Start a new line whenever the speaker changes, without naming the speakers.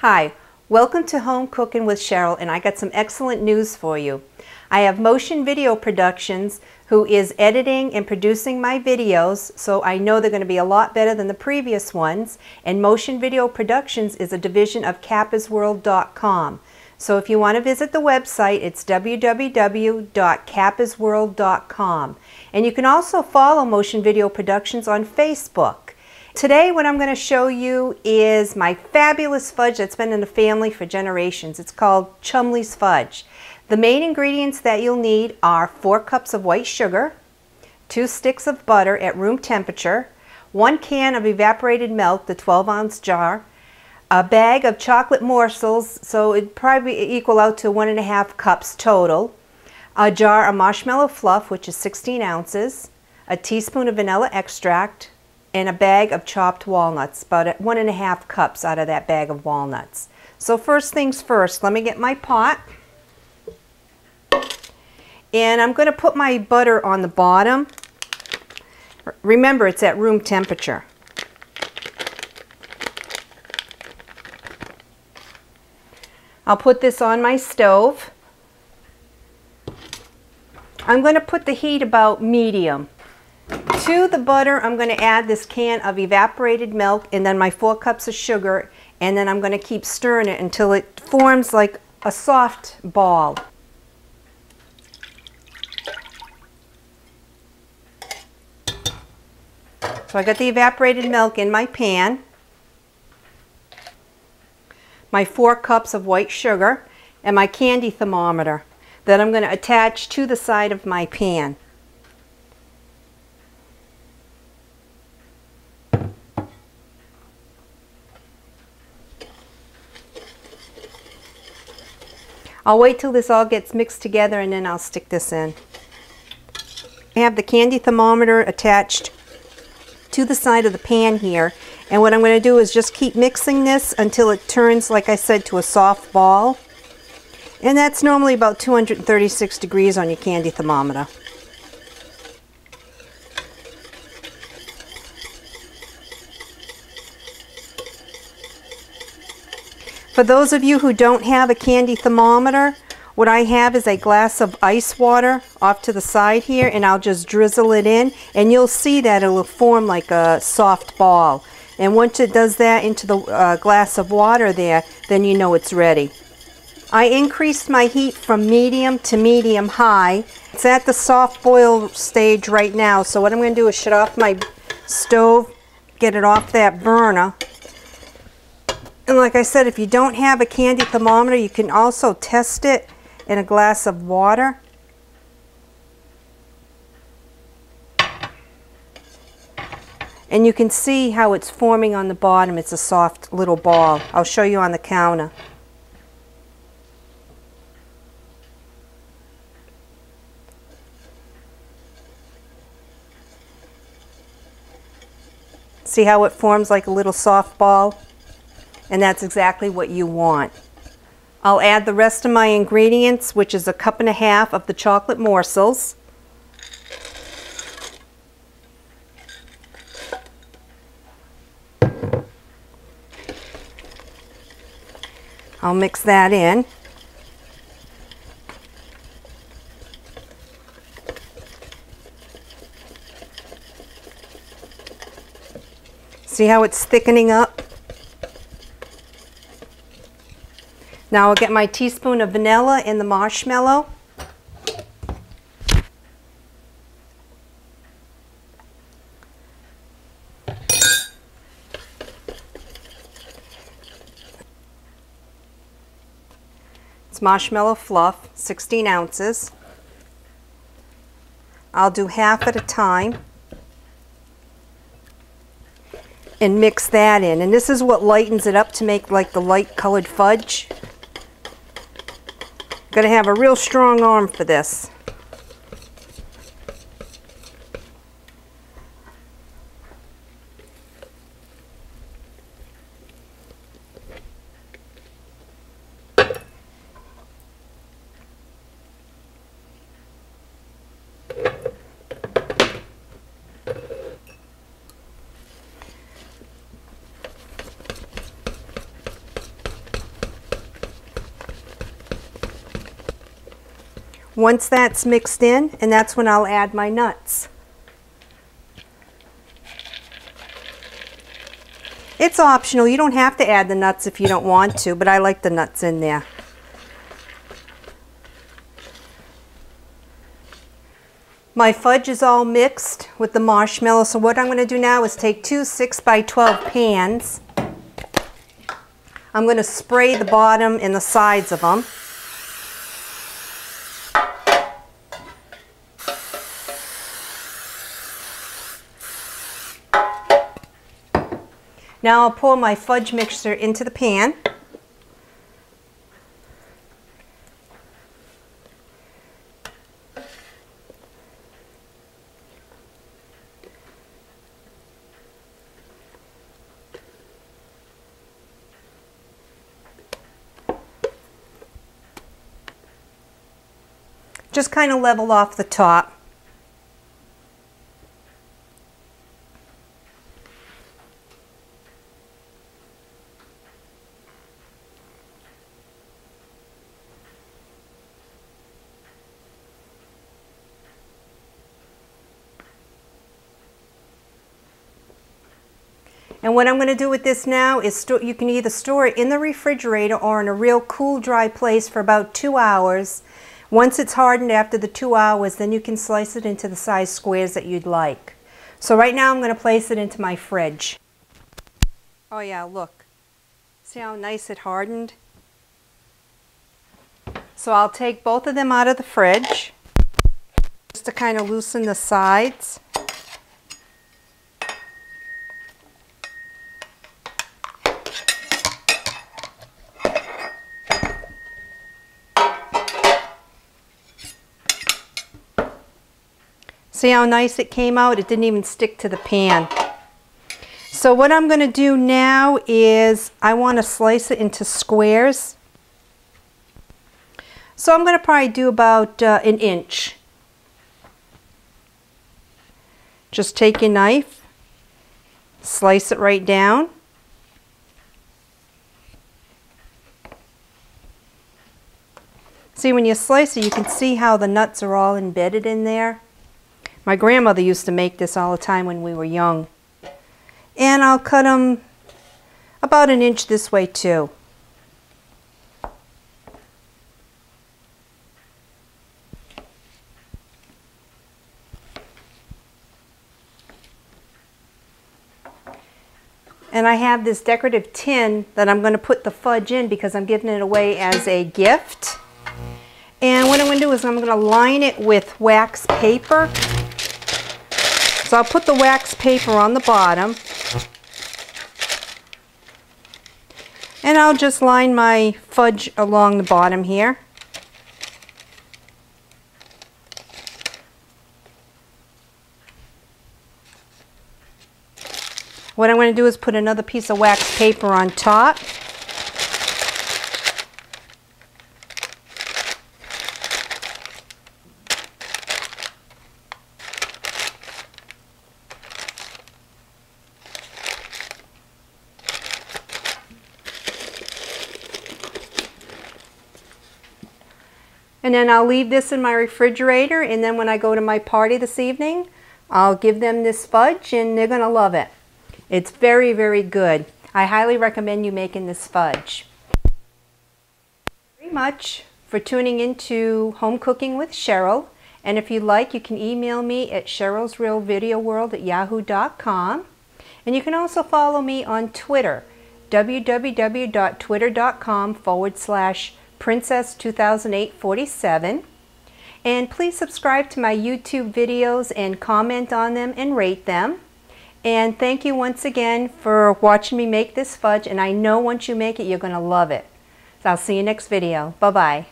Hi, welcome to Home Cooking with Cheryl, and I got some excellent news for you. I have Motion Video Productions who is editing and producing my videos, so I know they're going to be a lot better than the previous ones. And Motion Video Productions is a division of CappersWorld.com. So if you want to visit the website, it's www.CappersWorld.com. And you can also follow Motion Video Productions on Facebook. Today what I'm going to show you is my fabulous fudge that's been in the family for generations. It's called Chumley's Fudge. The main ingredients that you'll need are 4 cups of white sugar, 2 sticks of butter at room temperature, 1 can of evaporated milk, the 12-ounce jar, a bag of chocolate morsels, so it'd probably equal out to 1.5 cups total, a jar of marshmallow fluff, which is 16 ounces, a teaspoon of vanilla extract, and a bag of chopped walnuts, about 1.5 cups out of that bag of walnuts. So first things first, let me get my pot. And I'm going to put my butter on the bottom. Remember, it's at room temperature. I'll put this on my stove. I'm going to put the heat about medium. To the butter, I'm going to add this can of evaporated milk and then my 4 cups of sugar, and then I'm going to keep stirring it until it forms like a soft ball. So I got the evaporated milk in my pan, my 4 cups of white sugar, and my candy thermometer that I'm going to attach to the side of my pan. I'll wait till this all gets mixed together and then I'll stick this in. I have the candy thermometer attached to the side of the pan here, and what I'm going to do is just keep mixing this until it turns, like I said, to a soft ball. And that's normally about 236 degrees on your candy thermometer. For those of you who don't have a candy thermometer, what I have is a glass of ice water off to the side here, and I'll just drizzle it in, and you'll see that it'll form like a soft ball. And once it does that into the glass of water there, then you know it's ready. I increased my heat from medium to medium high. It's at the soft boil stage right now, so what I'm going to do is shut off my stove, get it off that burner. And like I said, if you don't have a candy thermometer, you can also test it in a glass of water. And you can see how it's forming on the bottom. It's a soft little ball. I'll show you on the counter. See how it forms like a little soft ball? And that's exactly what you want. I'll add the rest of my ingredients, which is 1.5 cups of the chocolate morsels. I'll mix that in. See how it's thickening up? Now I'll get my teaspoon of vanilla and the marshmallow. It's marshmallow fluff, 16 ounces. I'll do half at a time and mix that in. And this is what lightens it up to make like the light colored fudge. Got to have a real strong arm for this. once that's mixed in, and that's when I'll add my nuts. It's optional. You don't have to add the nuts if you don't want to, but I like the nuts in there. My fudge is all mixed with the marshmallow, so what I'm going to do now is take two 6x12 pans. I'm going to spray the bottom and the sides of them. Now I'll pour my fudge mixture into the pan. Just kind of level off the top. And what I'm going to do with this now is you can either store it in the refrigerator or in a real cool, dry place for about 2 hours. Once it's hardened after the 2 hours, then you can slice it into the size squares that you'd like. So right now I'm going to place it into my fridge. Oh yeah, look. See how nice it hardened? So I'll take both of them out of the fridge just to kind of loosen the sides. See how nice it came out? It didn't even stick to the pan. So what I'm going to do now is I want to slice it into squares. So I'm going to probably do about an inch. Just take your knife, slice it right down. See, when you slice it, you can see how the nuts are all embedded in there. My grandmother used to make this all the time when we were young. And I'll cut them about an inch this way too. And I have this decorative tin that I'm going to put the fudge in because I'm giving it away as a gift. And what I'm going to do is I'm going to line it with wax paper. So I'll put the wax paper on the bottom. And I'll just line my fudge along the bottom here. What I'm going to do is put another piece of wax paper on top. And then I'll leave this in my refrigerator, and then when I go to my party this evening, I'll give them this fudge and they're going to love it. It's very, very good. I highly recommend you making this fudge. Thank you very much for tuning into Home Cooking with Cheryl. And if you'd like, you can email me at cherylsrealvideoworld@yahoo.com. And you can also follow me on Twitter, www.twitter.com/Princess200847. And please subscribe to my YouTube videos and comment on them and rate them. And thank you once again for watching me make this fudge, and I know once you make it, you're going to love it. So I'll see you next video. Bye-bye.